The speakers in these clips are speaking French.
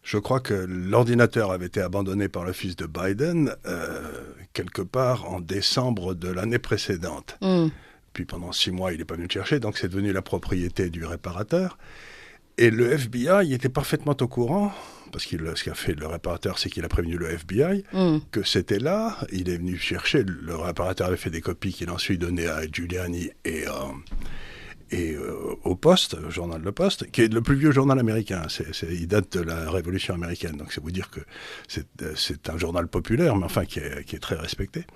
Je crois que l'ordinateur avait été abandonné par le fils de Biden quelque part en décembre de l'année précédente. Puis pendant 6 mois, il n'est pas venu le chercher, donc c'est devenu la propriété du réparateur. Et le FBI était parfaitement au courant, parce que ce qu'a fait le réparateur, c'est qu'il a prévenu le FBI que c'était là. Il est venu chercher, le réparateur avait fait des copies qu'il a ensuite données à Giuliani et au Poste, au journal Le Poste, qui est le plus vieux journal américain. Il date de la Révolution américaine, donc c'est vous dire que c'est un journal populaire, mais enfin qui est très respecté.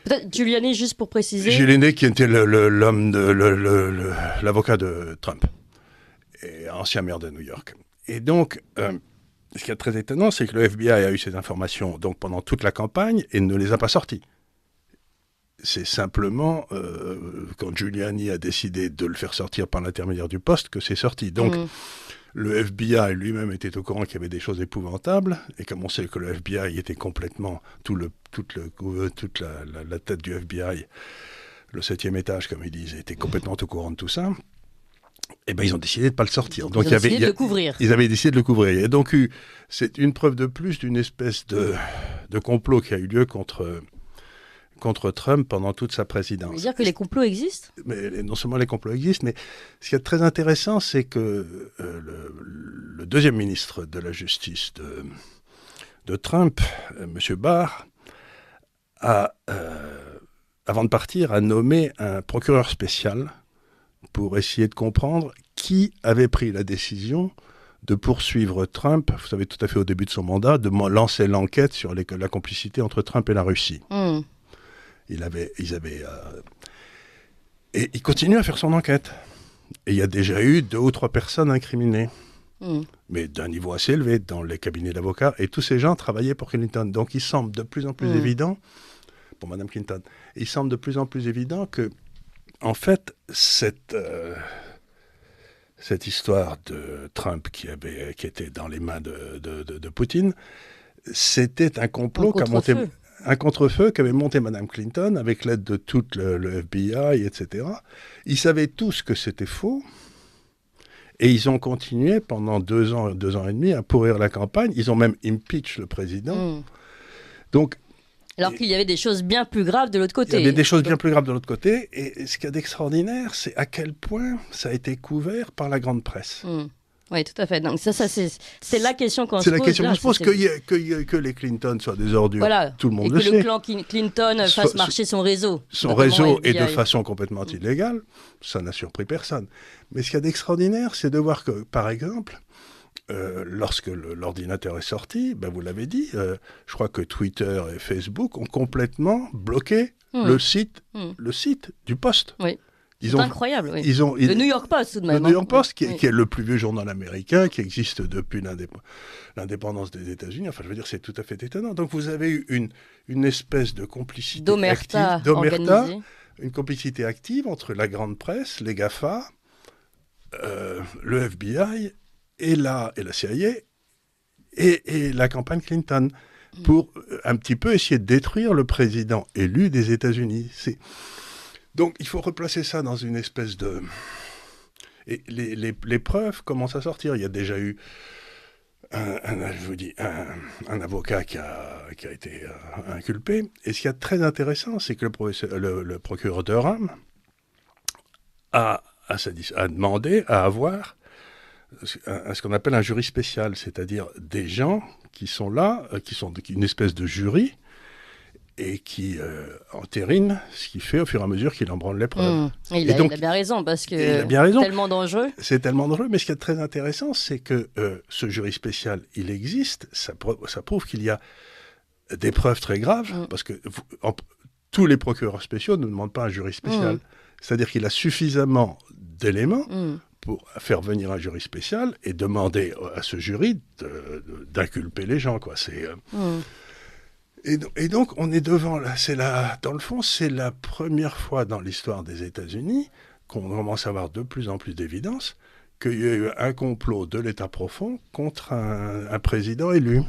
Peut-être Giuliani, juste pour préciser. Giuliani, qui était l'avocat de Trump, et ancien maire de New York. Et donc, ce qui est très étonnant, c'est que le FBI a eu ces informations donc, pendant toute la campagne et ne les a pas sorties. C'est simplement quand Giuliani a décidé de le faire sortir par l'intermédiaire du Poste que c'est sorti. Donc, le FBI lui-même était au courant qu'il y avait des choses épouvantables, et comme on sait que le FBI était complètement, toute la tête du FBI, le 7e étage, comme ils disent, était complètement au courant de tout ça, et ben ils ont décidé de ne pas le sortir. Donc ils ont décidé de le couvrir. Ils avaient décidé de le couvrir. Et donc, c'est une preuve de plus d'une espèce de complot qui a eu lieu contre Trump pendant toute sa présidence. Ça veut dire que les complots existent ? Mais non seulement les complots existent, mais ce qui est très intéressant, c'est que le deuxième ministre de la Justice de Trump, M. Barr, avant de partir, a nommé un procureur spécial pour essayer de comprendre qui avait pris la décision de poursuivre Trump, vous savez, tout à fait au début de son mandat, de lancer l'enquête sur la complicité entre Trump et la Russie. Et il continue à faire son enquête. Et il y a déjà eu 2 ou 3 personnes incriminées, mais d'un niveau assez élevé dans les cabinets d'avocats. Et tous ces gens travaillaient pour Clinton. Donc il semble de plus en plus évident, pour Mme Clinton, il semble de plus en plus évident que, en fait, cette histoire de Trump qui était dans les mains de Poutine, c'était un complot qu'a monté... Un contre-feu qu'avait monté Mme Clinton avec l'aide de tout le FBI, etc. Ils savaient tous que c'était faux et ils ont continué pendant 2 ans et demi à pourrir la campagne. Ils ont même impeach le président. Donc, alors qu'il y avait des choses bien plus graves de l'autre côté. Il y avait des choses bien plus graves de l'autre côté. Et ce qu'il y a d'extraordinaire, c'est à quel point ça a été couvert par la grande presse. Oui, tout à fait. Donc ça c'est la question qu'on se pose. C'est la question qu'on se pose, que les Clinton soient des ordures, voilà. Tout le monde le sait. Et que le clan Clinton fasse marcher son réseau. Son réseau, et de façon complètement illégale, ça n'a surpris personne. Mais ce qu'il y a d'extraordinaire, c'est de voir que, par exemple, lorsque l'ordinateur est sorti, vous l'avez dit, je crois que Twitter et Facebook ont complètement bloqué le site du Poste. Oui. C'est incroyable, oui. Le New York Post, tout de même. Le New York Post, qui est le plus vieux journal américain, qui existe depuis l'indépendance des États-Unis. Enfin, je veux dire, c'est tout à fait étonnant. Donc, vous avez eu une espèce de complicité d'omerta active, une complicité active entre la grande presse, les GAFA, le FBI et la CIA et la campagne Clinton, pour un petit peu essayer de détruire le président élu des États-Unis. Donc, il faut replacer ça dans une espèce de... Et les preuves commencent à sortir. Il y a déjà eu un avocat qui a été inculpé. Et ce qui est très intéressant, c'est que le procureur Durham a demandé à avoir ce qu'on appelle un jury spécial, c'est-à-dire des gens qui sont là, qui sont une espèce de jury, et qui entérine ce qu'il fait au fur et à mesure qu'il embranle les preuves. Il a bien raison, parce que c'est tellement dangereux. C'est tellement dangereux, mais ce qui est très intéressant, c'est que ce jury spécial, il existe, ça prouve qu'il y a des preuves très graves, parce que tous les procureurs spéciaux ne demandent pas un jury spécial. C'est-à-dire qu'il a suffisamment d'éléments pour faire venir un jury spécial et demander à ce jury d'inculper les gens, quoi. Et donc, on est devant, dans le fond, c'est la première fois dans l'histoire des États-Unis qu'on commence à avoir de plus en plus d'évidence qu'il y a eu un complot de l'État profond contre un président élu.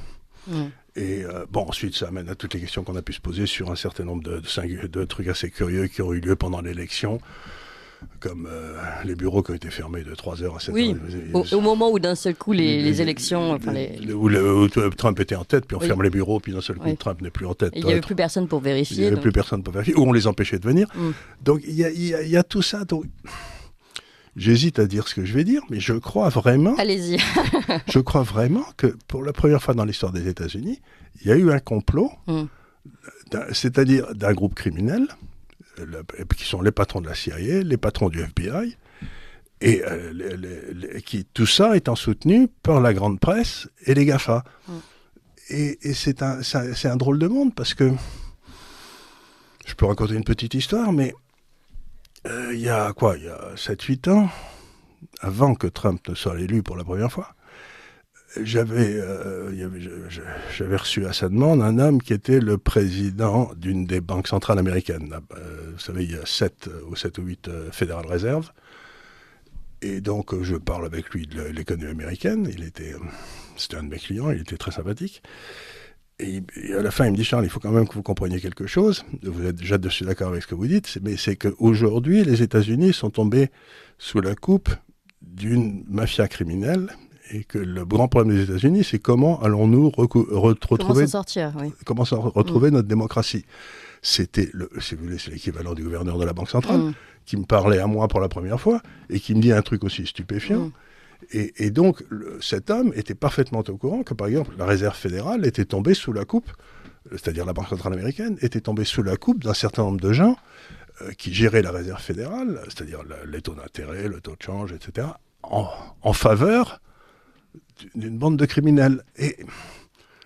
Et ensuite, ça amène à toutes les questions qu'on a pu se poser sur un certain nombre de trucs assez curieux qui ont eu lieu pendant l'élection. comme les bureaux qui ont été fermés de 3h à 7h. Oui, au moment où d'un seul coup les élections... Où Trump était en tête, puis on ferme les bureaux, puis d'un seul coup Trump n'est plus en tête. Il n'y avait plus personne pour vérifier. Il n'y avait plus personne pour vérifier, ou on les empêchait de venir. Donc il y a tout ça. Donc, j'hésite à dire ce que je vais dire, mais je crois vraiment... Allez-y. Je crois vraiment que pour la première fois dans l'histoire des États-Unis, il y a eu un complot, c'est-à-dire d'un groupe criminel, qui sont les patrons de la CIA, les patrons du FBI, et tout ça étant soutenu par la grande presse et les GAFA. Et c'est un drôle de monde, parce que je peux raconter une petite histoire, mais il y a 7-8 ans, avant que Trump ne soit élu pour la première fois, j'avais reçu à sa demande un homme qui était le président d'une des banques centrales américaines. Vous savez, il y a 7 ou 8 Federal Reserve. Et donc, je parle avec lui de l'économie américaine. C'était un de mes clients, il était très sympathique. Et à la fin, il me dit, Charles, il faut quand même que vous compreniez quelque chose. Vous êtes déjà dessus d'accord avec ce que vous dites, mais c'est qu'aujourd'hui, les États-Unis sont tombés sous la coupe d'une mafia criminelle. Et que le grand problème des États-Unis, c'est comment allons-nous retrouver notre démocratie. C'était, si vous voulez, c'est l'équivalent du gouverneur de la Banque centrale, qui me parlait à moi pour la première fois, et qui me dit un truc aussi stupéfiant. Et donc, cet homme était parfaitement au courant que, par exemple, la Réserve fédérale était tombée sous la coupe, c'est-à-dire la Banque centrale américaine, était tombée sous la coupe d'un certain nombre de gens qui géraient la Réserve fédérale, c'est-à-dire les taux d'intérêt, le taux de change, etc., en faveur d'une bande de criminels. Et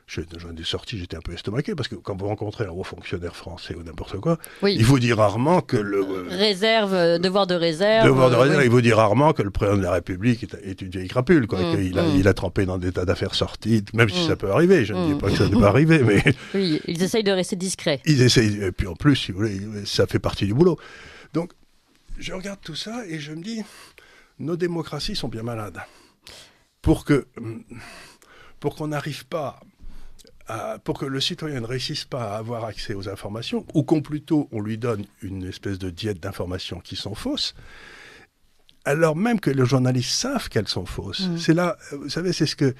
j'en ai sorti, j'étais un peu estomaqué, parce que quand vous rencontrez un haut fonctionnaire français ou n'importe quoi, il vous dit rarement que devoir de réserve. Il vous dit rarement que le président de la République est une vieille crapule, quoi, qu'il a trempé dans des tas d'affaires sorties, même si ça peut arriver. Je ne dis pas que ça ne peut pas arriver, mais... Oui, ils essayent de rester discrets. Et puis en plus, si vous voulez, ça fait partie du boulot. Donc, je regarde tout ça et je me dis, nos démocraties sont bien malades. Pour qu'on n'arrive pas pour que le citoyen ne réussisse pas à avoir accès aux informations, ou qu'on plutôt on lui donne une espèce de diète d'informations qui sont fausses, alors même que les journalistes savent qu'elles sont fausses. C'est là, vous savez, c'est ce que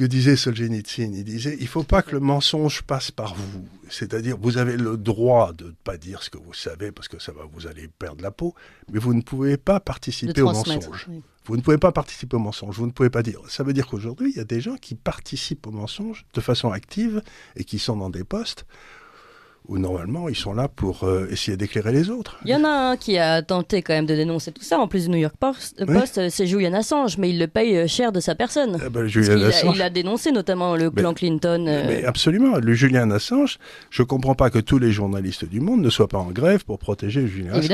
disait Solzhenitsyn. Il disait, il ne faut pas que le mensonge passe par vous. C'est-à-dire, vous avez le droit de ne pas dire ce que vous savez, parce que vous allez perdre la peau, mais vous ne pouvez pas participer au mensonge. Oui. Vous ne pouvez pas participer au mensonge, vous ne pouvez pas dire. Ça veut dire qu'aujourd'hui, il y a des gens qui participent au mensonge de façon active et qui sont dans des postes où normalement ils sont là pour essayer d'éclairer les autres. Il y en a un qui a tenté quand même de dénoncer tout ça, en plus du New York Post, c'est Julian Assange, mais il le paye cher de sa personne. Il a dénoncé notamment le clan Clinton. Mais absolument, le Julian Assange, je ne comprends pas que tous les journalistes du monde ne soient pas en grève pour protéger Julian Assange.